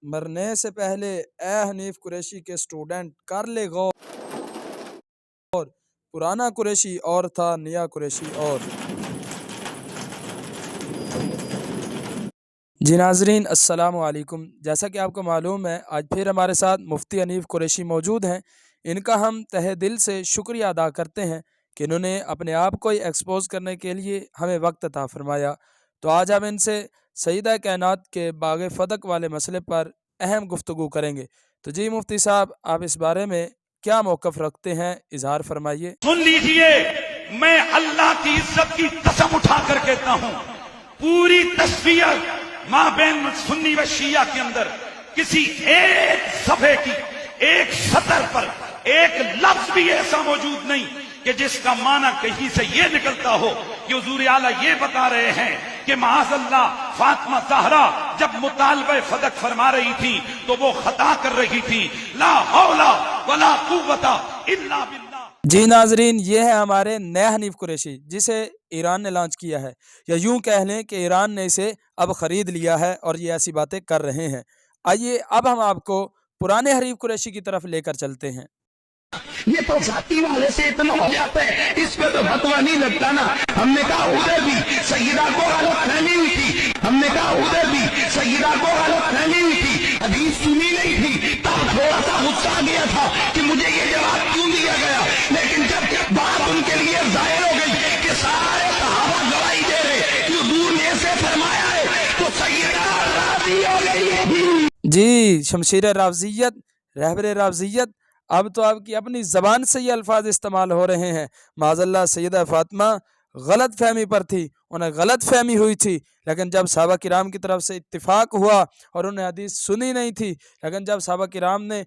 मरने से पहले ए हनीफ कुरैशी के स्टूडेंट कर ले गौर, पुराना कुरैशी और था नया कुरैशी और। जी नाज़रीन अस्सलामु अलैकुम। जैसा कि आपको मालूम है, आज फिर हमारे साथ मुफ्ती हनीफ कुरैशी मौजूद हैं। इनका हम तहे दिल से शुक्रिया अदा करते हैं कि इन्होंने अपने आप को ही एक्सपोज करने के लिए हमें वक्त अता फरमाया। तो आज हम इनसे सईदा कायनात के बाग फदक वाले मसले पर अहम गुफ्तगू करेंगे। तो जी मुफ्ती साहब, आप इस बारे में क्या मौक़िफ़ रखते हैं, इजहार फरमाइए। सुन लीजिए, मैं अल्लाह की इज्जत की कसम उठा कर कहता हूं, पूरी तस्वीर माबैन सुन्नी व शिया के अंदर किसी एक सफे की एक सतर पर एक लफ्ज भी ऐसा मौजूद नहीं कि जिसका माना कहीं से ये निकलता हो कि हुजूर आला ये बता रहे हैं कि माअज़ल्लाह फातिमा ज़हरा जब मुतालबे फदक फरमा रही थी तो वो खता कर रही थी। ला हौला वला कुव्वता इल्ला बिल्लाह। जी नाजरीन, ये है हमारे नए हनीफ कुरैशी, जिसे ईरान ने लॉन्च किया है, या यूं कह लें कि ईरान ने इसे अब ख़रीद लिया है और ये ऐसी बातें कर रहे हैं। आइए अब हम आपको पुराने हनीफ कुरैशी की तरफ लेकर चलते हैं। ये तो जाति वाले से इतना हो जाता है, इस पे तो फतवा नहीं लगता ना। हमने कहा उधर भी सैयदा को गलत फहमी हुई थी, हमने कहा उधर भी सैयदा को गलत फहमी हुई थी, हदीस सुनी नहीं थी, तब थोड़ा सा गुस्सा आ गया था कि मुझे ये जवाब क्यों दिया गया। लेकिन जब बात उनके लिए जाहिर हो गई कि सारे सहाबा गवाही दे रहे कि हुजूर ने ऐसे फरमाया है, तो सैयदा राजी हो गई। जी शमशीर रावजियत, रहबर रावजियत, अब तो आपकी अपनी ज़बान से ये अल्फाज इस्तेमाल हो रहे हैं। माज़ल्लाह सैयदा फातिमा गलत फहमी पर थी, उन्हें गलत फहमी हुई थी, लेकिन जब सहाबा किराम की तरफ से इत्तिफाक हुआ और उन्हें हदीस सुनी नहीं थी, लेकिन जब सहाबा किराम ने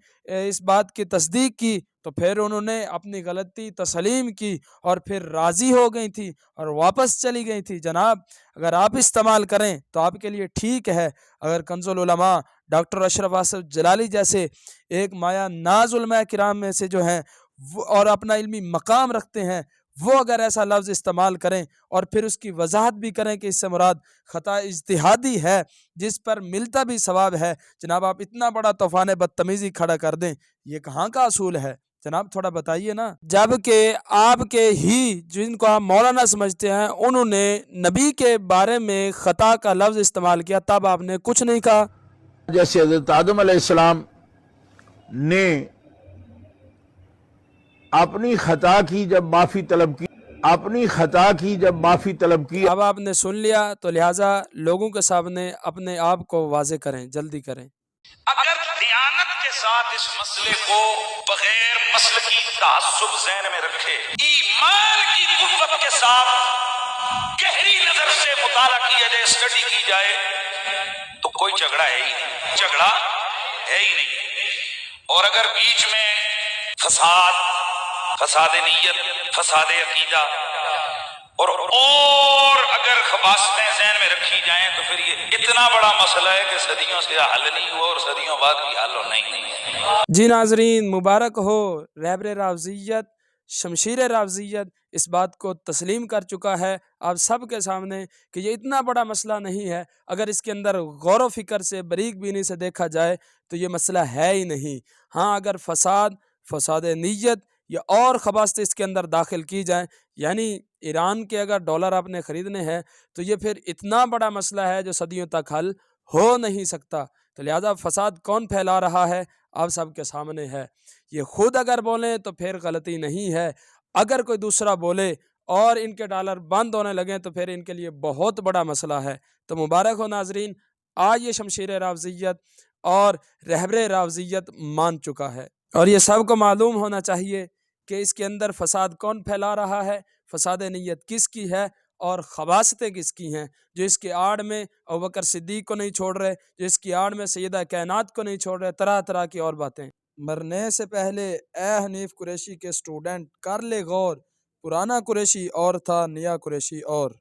इस बात की तस्दीक की तो फिर उन्होंने अपनी गलती तस्लीम की और फिर राज़ी हो गई थी और वापस चली गई थी। जनाब, अगर आप इस्तेमाल करें तो आपके लिए ठीक है, अगर कंजुल उलमा डॉक्टर अशरफ आसिफ जलाली जैसे एक माया नाज उलमा किराम में से जो हैं और अपना इल्मी मकाम रखते हैं, वो अगर ऐसा लफ्ज़ इस्तेमाल करें और फिर उसकी वजाहत भी करें कि इससे मुराद ख़ता इज्तिहादी है जिस पर मिलता भी सवाब है, जनाब आप इतना बड़ा तूफ़ान बदतमीज़ी खड़ा कर दें, ये कहाँ का असूल है जनाब, थोड़ा बताइए ना। जबकि आपके ही जिनको आप मौलाना समझते हैं, उन्होंने नबी के बारे में ख़ता का लफ्ज़ इस्तेमाल किया, तब आपने कुछ नहीं कहा। जैसे हज़रत आदम अलैहिस्सलाम ने अपनी खता की जब माफी तलब की, अब आपने सुन लिया, तो लिहाजा लोगों के सामने अपने आप को वाज़े करें, जल्दी करें। अगर दयानत के साथ इस मसले को बगैर मसलकी तअस्सुब ज़हन में रखे, ईमान की कुव्वत के साथ गहरी नजर से मुताला किया जाए, स्टडी की जाए, तो कोई झगड़ा है ही नहीं, झगड़ा है ही नहीं। और अगर बीच में फसाद, फसाद नीयत, फसाद अकीदा और अगर खबासतें ज़हन में रखी जाएं तो फिर ये इतना बड़ा मसला है कि सदियों से हल नहीं हुआ और सदियों बाद भी हल होना ही नहीं है। जी नाजरीन, मुबारक हो, रहबर रावजियत, शमशीर रावजियत इस बात को तस्लीम कर चुका है आप सब के सामने कि ये इतना बड़ा मसला नहीं है। अगर इसके अंदर गौर व फिक्र से, बारीक बीनी से देखा जाए तो ये मसला है ही नहीं। हाँ, अगर फसाद, फसाद नीयत या और खबासतें इसके अंदर दाखिल की जाएँ, यानी ईरान के अगर डॉलर आपने ख़रीदने हैं तो ये फिर इतना बड़ा मसला है जो सदियों तक हल हो नहीं सकता। तो लिहाजा फसाद कौन फैला रहा है आप सब के सामने है। ये खुद अगर बोलें तो फिर गलती नहीं है, अगर कोई दूसरा बोले और इनके डॉलर बंद होने लगें तो फिर इनके लिए बहुत बड़ा मसला है। तो मुबारक हो नाजरीन, आज ये शमशीर रावजियत और रहबर रावजियत मान चुका है और ये सबको मालूम होना चाहिए कि इसके अंदर फसाद कौन फैला रहा है, फसाद नीयत किसकी है और खबासतें किसकी हैं, जो इसके आड़ में अबू बकर सिद्दीक को नहीं छोड़ रहे, जो इसकी आड़ में सैयदा कायनात को नहीं छोड़ रहे, तरह तरह की और बातें। मरने से पहले ए हनीफ कुरैशी के स्टूडेंट कर ले गौर, पुराना कुरैशी और था नया कुरैशी और।